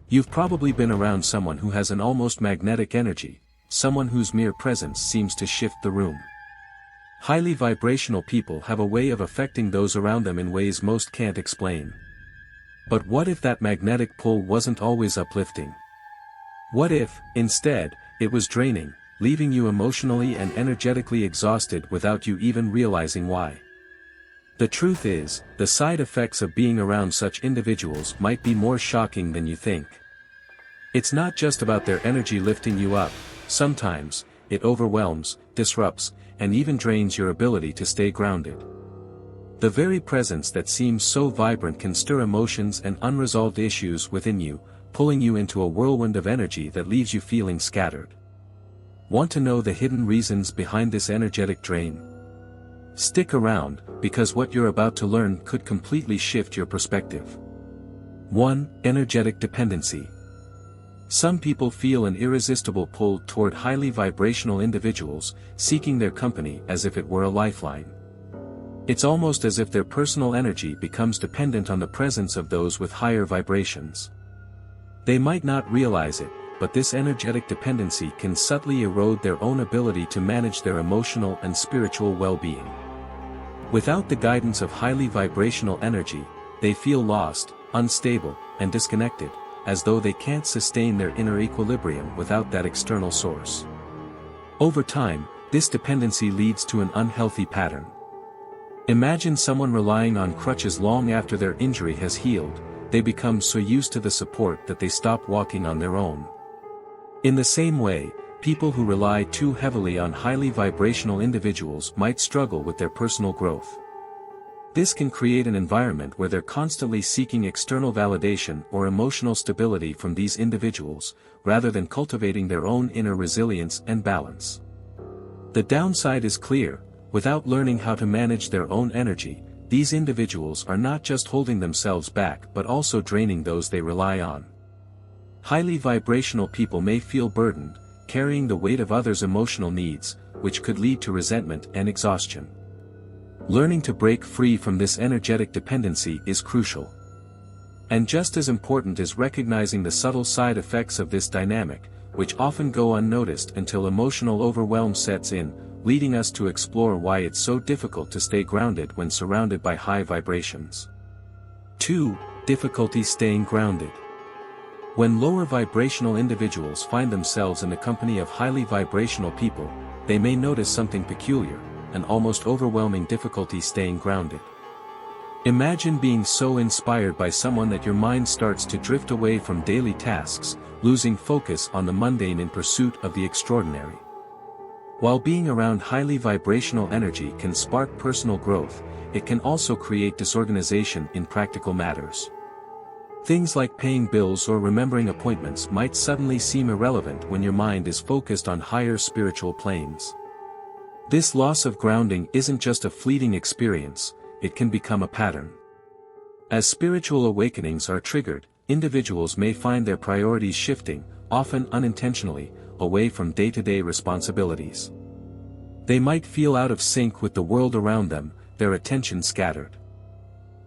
You've probably been around someone who has an almost magnetic energy, someone whose mere presence seems to shift the room. Highly vibrational people have a way of affecting those around them in ways most can't explain. But what if that magnetic pull wasn't always uplifting? What if, instead, it was draining, leaving you emotionally and energetically exhausted without you even realizing why? The truth is, the side effects of being around such individuals might be more shocking than you think. It's not just about their energy lifting you up, sometimes, it overwhelms, disrupts, and even drains your ability to stay grounded. The very presence that seems so vibrant can stir emotions and unresolved issues within you, pulling you into a whirlwind of energy that leaves you feeling scattered. Want to know the hidden reasons behind this energetic drain? Stick around, because what you're about to learn could completely shift your perspective. 1. Energetic dependency. Some people feel an irresistible pull toward highly vibrational individuals, seeking their company as if it were a lifeline. It's almost as if their personal energy becomes dependent on the presence of those with higher vibrations. They might not realize it, but this energetic dependency can subtly erode their own ability to manage their emotional and spiritual well-being. Without the guidance of highly vibrational energy, they feel lost, unstable, and disconnected, as though they can't sustain their inner equilibrium without that external source. Over time, this dependency leads to an unhealthy pattern. Imagine someone relying on crutches long after their injury has healed. They become so used to the support that they stop walking on their own. In the same way, people who rely too heavily on highly vibrational individuals might struggle with their personal growth. This can create an environment where they're constantly seeking external validation or emotional stability from these individuals, rather than cultivating their own inner resilience and balance. The downside is clear: without learning how to manage their own energy, these individuals are not just holding themselves back but also draining those they rely on. Highly vibrational people may feel burdened, carrying the weight of others' emotional needs, which could lead to resentment and exhaustion. Learning to break free from this energetic dependency is crucial. And just as important is recognizing the subtle side effects of this dynamic, which often go unnoticed until emotional overwhelm sets in, leading us to explore why it's so difficult to stay grounded when surrounded by high vibrations. 2. Difficulty staying grounded. When lower vibrational individuals find themselves in the company of highly vibrational people, they may notice something peculiar, an almost overwhelming difficulty staying grounded. Imagine being so inspired by someone that your mind starts to drift away from daily tasks, losing focus on the mundane in pursuit of the extraordinary. While being around highly vibrational energy can spark personal growth, it can also create disorganization in practical matters. Things like paying bills or remembering appointments might suddenly seem irrelevant when your mind is focused on higher spiritual planes. This loss of grounding isn't just a fleeting experience, it can become a pattern. As spiritual awakenings are triggered, individuals may find their priorities shifting, often unintentionally, away from day-to-day responsibilities. They might feel out of sync with the world around them, their attention scattered.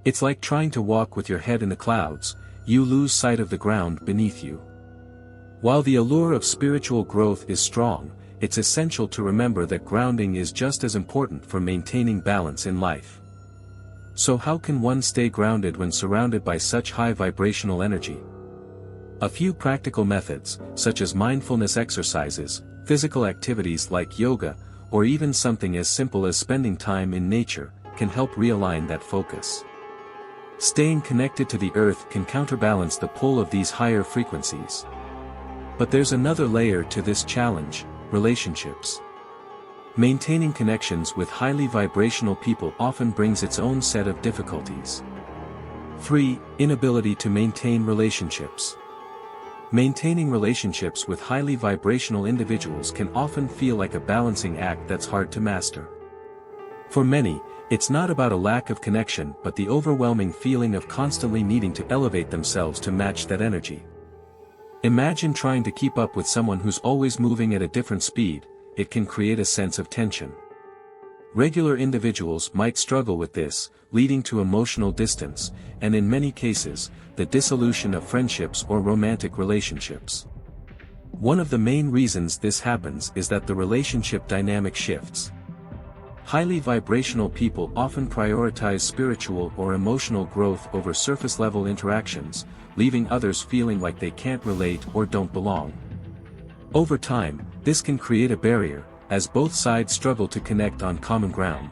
It's like trying to walk with your head in the clouds, you lose sight of the ground beneath you. While the allure of spiritual growth is strong, it's essential to remember that grounding is just as important for maintaining balance in life. So how can one stay grounded when surrounded by such high vibrational energy? A few practical methods, such as mindfulness exercises, physical activities like yoga, or even something as simple as spending time in nature, can help realign that focus. Staying connected to the earth can counterbalance the pull of these higher frequencies. But there's another layer to this challenge: relationships. Maintaining connections with highly vibrational people often brings its own set of difficulties. 3. Inability to maintain relationships. Maintaining relationships with highly vibrational individuals can often feel like a balancing act that's hard to master. For many, it's not about a lack of connection but the overwhelming feeling of constantly needing to elevate themselves to match that energy. Imagine trying to keep up with someone who's always moving at a different speed. It can create a sense of tension. Regular individuals might struggle with this, leading to emotional distance, and in many cases, the dissolution of friendships or romantic relationships. One of the main reasons this happens is that the relationship dynamic shifts. Highly vibrational people often prioritize spiritual or emotional growth over surface-level interactions, leaving others feeling like they can't relate or don't belong. Over time, this can create a barrier, as both sides struggle to connect on common ground.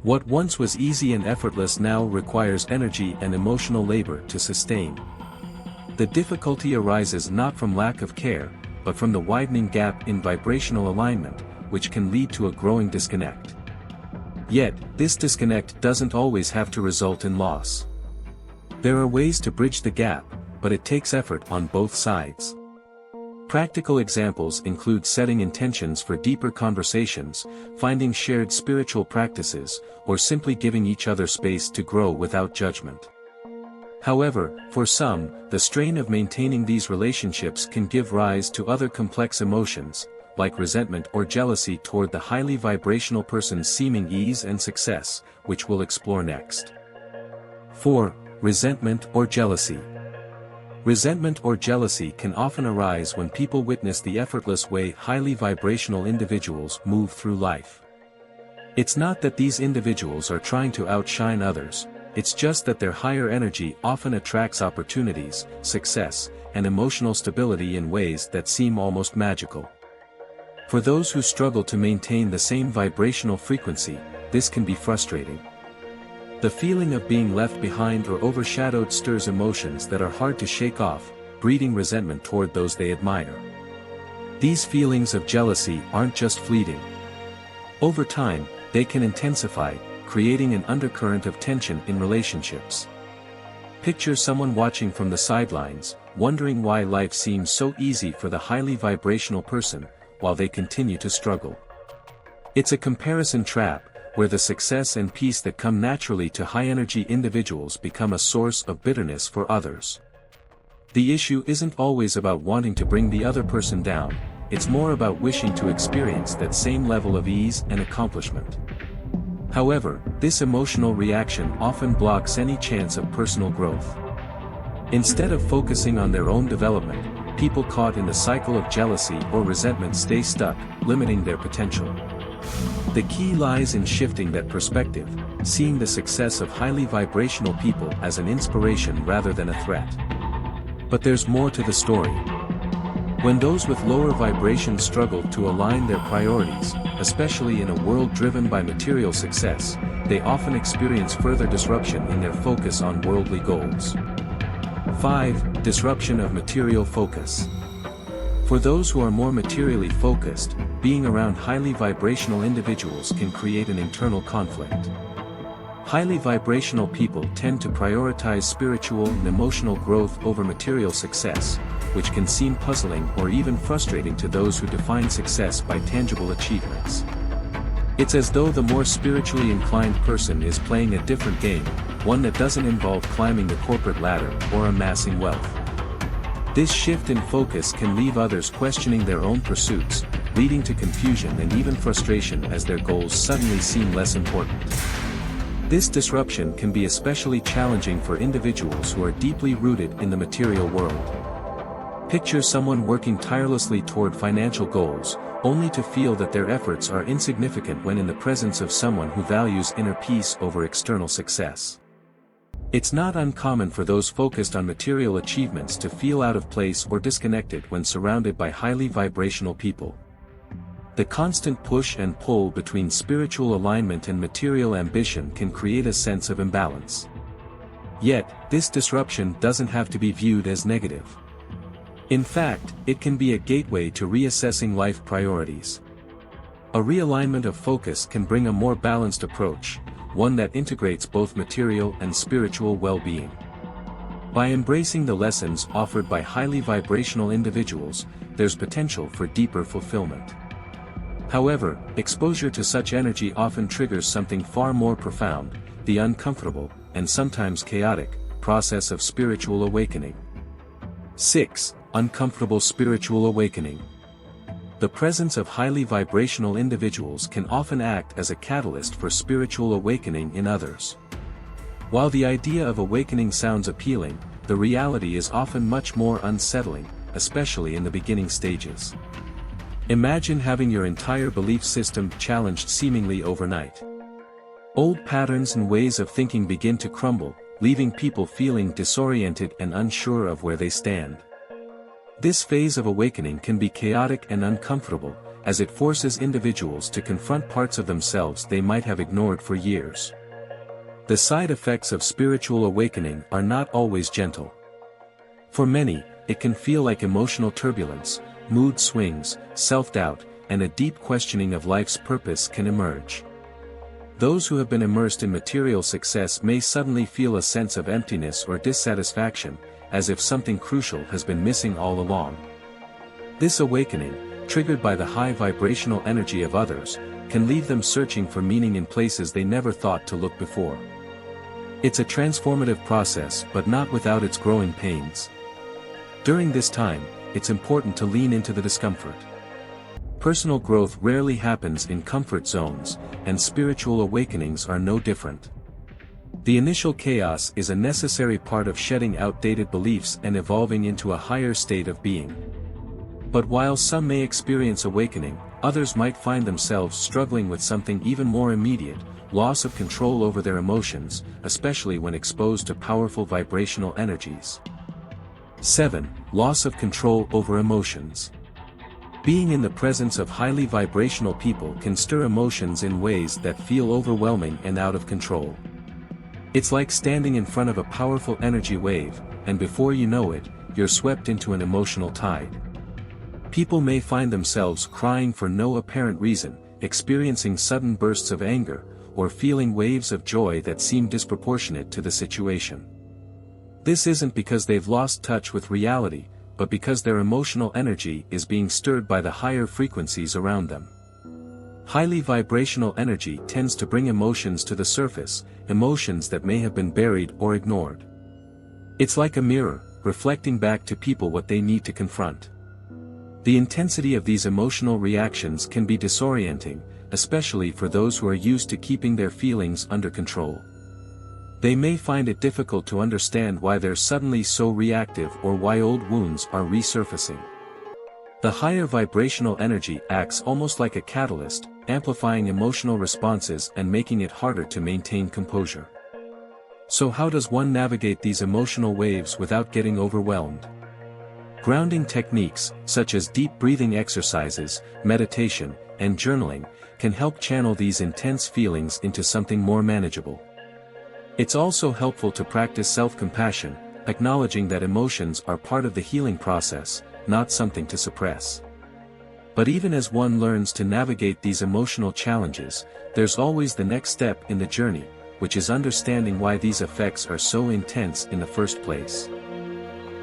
What once was easy and effortless now requires energy and emotional labor to sustain. The difficulty arises not from lack of care, but from the widening gap in vibrational alignment, which can lead to a growing disconnect. Yet, this disconnect doesn't always have to result in loss. There are ways to bridge the gap, but it takes effort on both sides. Practical examples include setting intentions for deeper conversations, finding shared spiritual practices, or simply giving each other space to grow without judgment. However, for some, the strain of maintaining these relationships can give rise to other complex emotions, like resentment or jealousy toward the highly vibrational person's seeming ease and success, which we'll explore next. 4. Resentment or jealousy. Resentment or jealousy can often arise when people witness the effortless way highly vibrational individuals move through life. It's not that these individuals are trying to outshine others, it's just that their higher energy often attracts opportunities, success, and emotional stability in ways that seem almost magical. For those who struggle to maintain the same vibrational frequency, this can be frustrating. The feeling of being left behind or overshadowed stirs emotions that are hard to shake off, breeding resentment toward those they admire. These feelings of jealousy aren't just fleeting. Over time, they can intensify, creating an undercurrent of tension in relationships. Picture someone watching from the sidelines, wondering why life seems so easy for the highly vibrational person, while they continue to struggle. It's a comparison trap, where the success and peace that come naturally to high-energy individuals become a source of bitterness for others. The issue isn't always about wanting to bring the other person down, it's more about wishing to experience that same level of ease and accomplishment. However, this emotional reaction often blocks any chance of personal growth. Instead of focusing on their own development, people caught in the cycle of jealousy or resentment stay stuck, limiting their potential. The key lies in shifting that perspective, seeing the success of highly vibrational people as an inspiration rather than a threat. But there's more to the story. When those with lower vibrations struggle to align their priorities, especially in a world driven by material success, they often experience further disruption in their focus on worldly goals. 5. Disruption of material focus. For those who are more materially focused, being around highly vibrational individuals can create an internal conflict. Highly vibrational people tend to prioritize spiritual and emotional growth over material success, which can seem puzzling or even frustrating to those who define success by tangible achievements. It's as though the more spiritually inclined person is playing a different game, one that doesn't involve climbing the corporate ladder or amassing wealth. This shift in focus can leave others questioning their own pursuits, leading to confusion and even frustration as their goals suddenly seem less important. This disruption can be especially challenging for individuals who are deeply rooted in the material world. Picture someone working tirelessly toward financial goals, only to feel that their efforts are insignificant when in the presence of someone who values inner peace over external success. It's not uncommon for those focused on material achievements to feel out of place or disconnected when surrounded by highly vibrational people. The constant push and pull between spiritual alignment and material ambition can create a sense of imbalance. Yet, this disruption doesn't have to be viewed as negative. In fact, it can be a gateway to reassessing life priorities. A realignment of focus can bring a more balanced approach, one that integrates both material and spiritual well-being. By embracing the lessons offered by highly vibrational individuals, there's potential for deeper fulfillment. However, exposure to such energy often triggers something far more profound, the uncomfortable, and sometimes chaotic, process of spiritual awakening. 6. Uncomfortable spiritual awakening. The presence of highly vibrational individuals can often act as a catalyst for spiritual awakening in others. While the idea of awakening sounds appealing, the reality is often much more unsettling, especially in the beginning stages. Imagine having your entire belief system challenged seemingly overnight. Old patterns and ways of thinking begin to crumble, leaving people feeling disoriented and unsure of where they stand. This phase of awakening can be chaotic and uncomfortable, as it forces individuals to confront parts of themselves they might have ignored for years. The side effects of spiritual awakening are not always gentle. For many, it can feel like emotional turbulence, mood swings, self-doubt, and a deep questioning of life's purpose can emerge. Those who have been immersed in material success may suddenly feel a sense of emptiness or dissatisfaction, as if something crucial has been missing all along. This awakening, triggered by the high vibrational energy of others, can leave them searching for meaning in places they never thought to look before. It's a transformative process, but not without its growing pains. During this time, it's important to lean into the discomfort. Personal growth rarely happens in comfort zones, and spiritual awakenings are no different. The initial chaos is a necessary part of shedding outdated beliefs and evolving into a higher state of being. But while some may experience awakening, others might find themselves struggling with something even more immediate: loss of control over their emotions, especially when exposed to powerful vibrational energies. 7. Loss of control over emotions. Being in the presence of highly vibrational people can stir emotions in ways that feel overwhelming and out of control. It's like standing in front of a powerful energy wave, and before you know it, you're swept into an emotional tide. People may find themselves crying for no apparent reason, experiencing sudden bursts of anger, or feeling waves of joy that seem disproportionate to the situation. This isn't because they've lost touch with reality, but because their emotional energy is being stirred by the higher frequencies around them. Highly vibrational energy tends to bring emotions to the surface, emotions that may have been buried or ignored. It's like a mirror, reflecting back to people what they need to confront. The intensity of these emotional reactions can be disorienting, especially for those who are used to keeping their feelings under control. They may find it difficult to understand why they're suddenly so reactive or why old wounds are resurfacing. The higher vibrational energy acts almost like a catalyst, amplifying emotional responses and making it harder to maintain composure. So how does one navigate these emotional waves without getting overwhelmed? Grounding techniques, such as deep breathing exercises, meditation, and journaling, can help channel these intense feelings into something more manageable. It's also helpful to practice self-compassion, acknowledging that emotions are part of the healing process, not something to suppress. But even as one learns to navigate these emotional challenges, there's always the next step in the journey, which is understanding why these effects are so intense in the first place.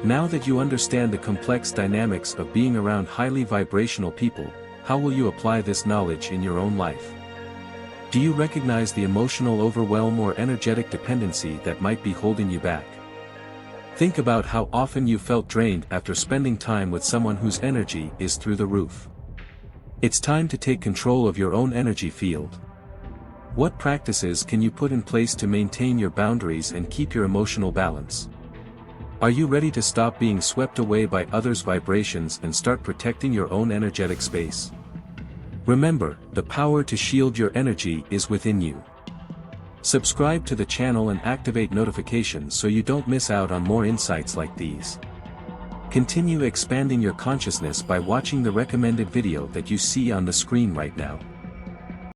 Now that you understand the complex dynamics of being around highly vibrational people, how will you apply this knowledge in your own life? Do you recognize the emotional overwhelm or energetic dependency that might be holding you back? Think about how often you felt drained after spending time with someone whose energy is through the roof. It's time to take control of your own energy field. What practices can you put in place to maintain your boundaries and keep your emotional balance? Are you ready to stop being swept away by others' vibrations and start protecting your own energetic space? Remember, the power to shield your energy is within you. Subscribe to the channel and activate notifications so you don't miss out on more insights like these. Continue expanding your consciousness by watching the recommended video that you see on the screen right now.